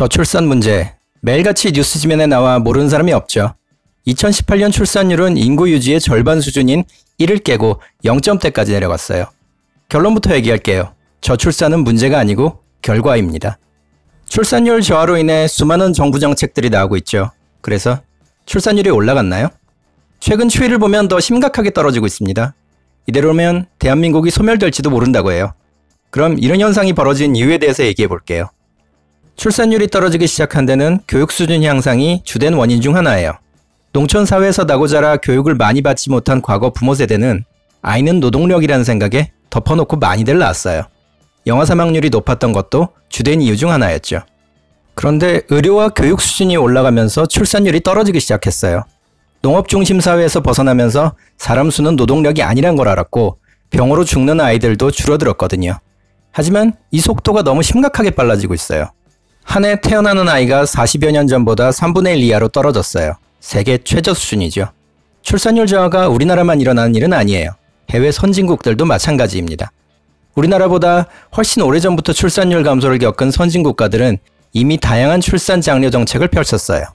저출산 문제, 매일같이 뉴스지면에 나와 모르는 사람이 없죠. 2018년 출산율은 인구 유지의 절반 수준인 1을 깨고 0점대까지 내려갔어요. 결론부터 얘기할게요. 저출산은 문제가 아니고 결과입니다. 출산율 저하로 인해 수많은 정부 정책들이 나오고 있죠. 그래서 출산율이 올라갔나요? 최근 추이를 보면 더 심각하게 떨어지고 있습니다. 이대로면 대한민국이 소멸될지도 모른다고 해요. 그럼 이런 현상이 벌어진 이유에 대해서 얘기해 볼게요. 출산율이 떨어지기 시작한 데는 교육 수준 향상이 주된 원인 중 하나예요. 농촌 사회에서 나고 자라 교육을 많이 받지 못한 과거 부모 세대는 아이는 노동력이라는 생각에 덮어놓고 많이들 낳았어요. 영아 사망률이 높았던 것도 주된 이유 중 하나였죠. 그런데 의료와 교육 수준이 올라가면서 출산율이 떨어지기 시작했어요. 농업 중심 사회에서 벗어나면서 사람 수는 노동력이 아니란 걸 알았고 병으로 죽는 아이들도 줄어들었거든요. 하지만 이 속도가 너무 심각하게 빨라지고 있어요. 한 해 태어나는 아이가 40여 년 전보다 3분의 1 이하로 떨어졌어요. 세계 최저 수준이죠. 출산율 저하가 우리나라만 일어나는 일은 아니에요. 해외 선진국들도 마찬가지입니다. 우리나라보다 훨씬 오래전부터 출산율 감소를 겪은 선진국가들은 이미 다양한 출산 장려 정책을 펼쳤어요.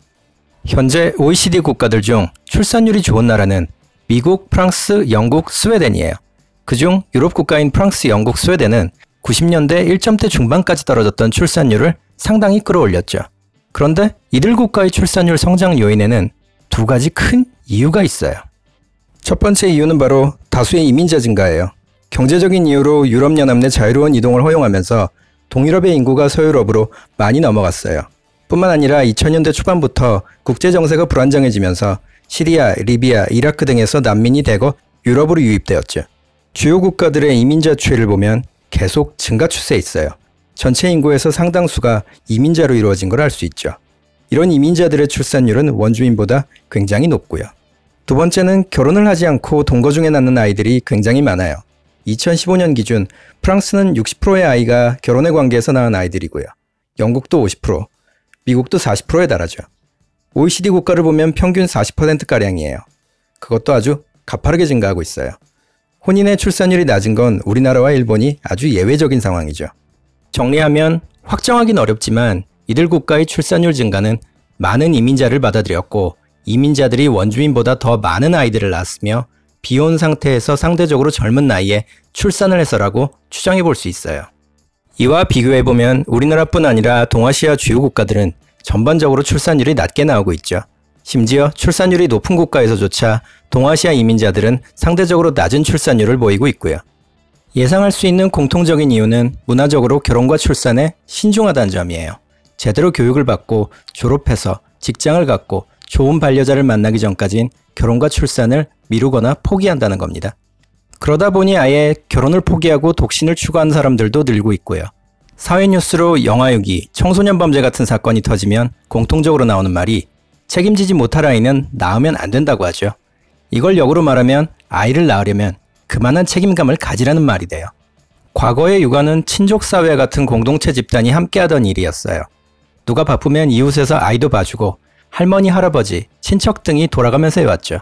현재 OECD 국가들 중 출산율이 좋은 나라는 미국, 프랑스, 영국, 스웨덴이에요. 그중 유럽 국가인 프랑스, 영국, 스웨덴은 90년대 1점대 중반까지 떨어졌던 출산율을 상당히 끌어올렸죠. 그런데 이들 국가의 출산율 성장 요인에는 두 가지 큰 이유가 있어요. 첫 번째 이유는 바로 다수의 이민자 증가예요. 경제적인 이유로 유럽연합 내 자유로운 이동을 허용하면서 동유럽의 인구가 서유럽으로 많이 넘어갔어요. 뿐만 아니라 2000년대 초반부터 국제 정세가 불안정해지면서 시리아, 리비아, 이라크 등에서 난민이 대거 유럽으로 유입되었죠. 주요 국가들의 이민자 추이를 보면 계속 증가 추세에 있어요. 전체 인구에서 상당수가 이민자로 이루어진 걸 알 수 있죠. 이런 이민자들의 출산율은 원주민보다 굉장히 높고요. 두 번째는 결혼을 하지 않고 동거 중에 낳는 아이들이 굉장히 많아요. 2015년 기준 프랑스는 60%의 아이가 결혼의 관계에서 낳은 아이들이고요. 영국도 50%, 미국도 40%에 달하죠. OECD 국가를 보면 평균 40%가량이에요. 그것도 아주 가파르게 증가하고 있어요. 혼인의 출산율이 낮은 건 우리나라와 일본이 아주 예외적인 상황이죠. 정리하면 확정하긴 어렵지만 이들 국가의 출산율 증가는 많은 이민자를 받아들였고 이민자들이 원주민보다 더 많은 아이들을 낳았으며 비혼 상태에서 상대적으로 젊은 나이에 출산을 해서라고 추정해 볼 수 있어요. 이와 비교해보면 우리나라뿐 아니라 동아시아 주요 국가들은 전반적으로 출산율이 낮게 나오고 있죠. 심지어 출산율이 높은 국가에서조차 동아시아 이민자들은 상대적으로 낮은 출산율을 보이고 있고요. 예상할 수 있는 공통적인 이유는 문화적으로 결혼과 출산에 신중하다는 점이에요. 제대로 교육을 받고 졸업해서 직장을 갖고 좋은 반려자를 만나기 전까진 결혼과 출산을 미루거나 포기한다는 겁니다. 그러다 보니 아예 결혼을 포기하고 독신을 추구하는 사람들도 늘고 있고요. 사회 뉴스로 영아유기, 청소년 범죄 같은 사건이 터지면 공통적으로 나오는 말이 책임지지 못할 아이는 낳으면 안 된다고 하죠. 이걸 역으로 말하면 아이를 낳으려면 그만한 책임감을 가지라는 말이 돼요. 과거의 육아는 친족사회 같은 공동체 집단이 함께하던 일이었어요. 누가 바쁘면 이웃에서 아이도 봐주고 할머니, 할아버지, 친척 등이 돌아가면서 해왔죠.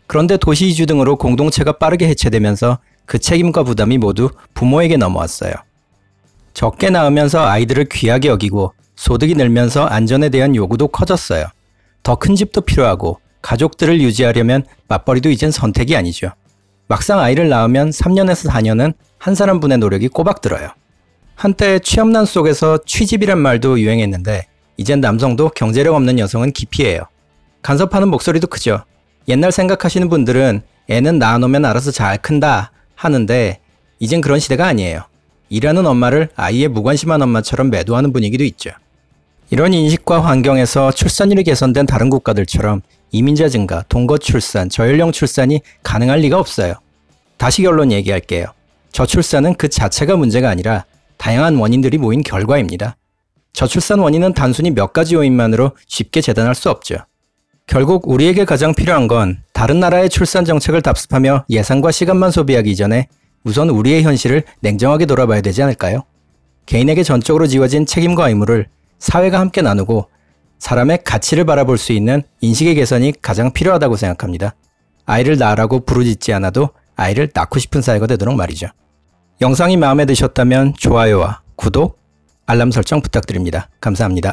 그런데 도시 이주 등으로 공동체가 빠르게 해체되면서 그 책임과 부담이 모두 부모에게 넘어왔어요. 적게 낳으면서 아이들을 귀하게 여기고 소득이 늘면서 안전에 대한 요구도 커졌어요. 더 큰 집도 필요하고 가족들을 유지하려면 맞벌이도 이젠 선택이 아니죠. 막상 아이를 낳으면 3년에서 4년은 한 사람분의 노력이 꼬박 들어요. 한때 취업난 속에서 취집이란 말도 유행했는데 이젠 남성도 경제력 없는 여성은 기피해요. 간섭하는 목소리도 크죠. 옛날 생각하시는 분들은 애는 낳아놓으면 알아서 잘 큰다 하는데 이젠 그런 시대가 아니에요. 일하는 엄마를 아이에 무관심한 엄마처럼 매도하는 분위기도 있죠. 이런 인식과 환경에서 출산율이 개선된 다른 국가들처럼 이민자 증가, 동거 출산, 저연령 출산이 가능할 리가 없어요. 다시 결론 얘기할게요. 저출산은 그 자체가 문제가 아니라 다양한 원인들이 모인 결과입니다. 저출산 원인은 단순히 몇 가지 요인만으로 쉽게 재단할 수 없죠. 결국 우리에게 가장 필요한 건 다른 나라의 출산 정책을 답습하며 예산과 시간만 소비하기 이전에 우선 우리의 현실을 냉정하게 돌아봐야 되지 않을까요? 개인에게 전적으로 지워진 책임과 의무를 사회가 함께 나누고 사람의 가치를 바라볼 수 있는 인식의 개선이 가장 필요하다고 생각합니다. 아이를 낳으라고 부르짖지 않아도 아이를 낳고 싶은 사회가 되도록 말이죠. 영상이 마음에 드셨다면 좋아요와 구독, 알람 설정 부탁드립니다. 감사합니다.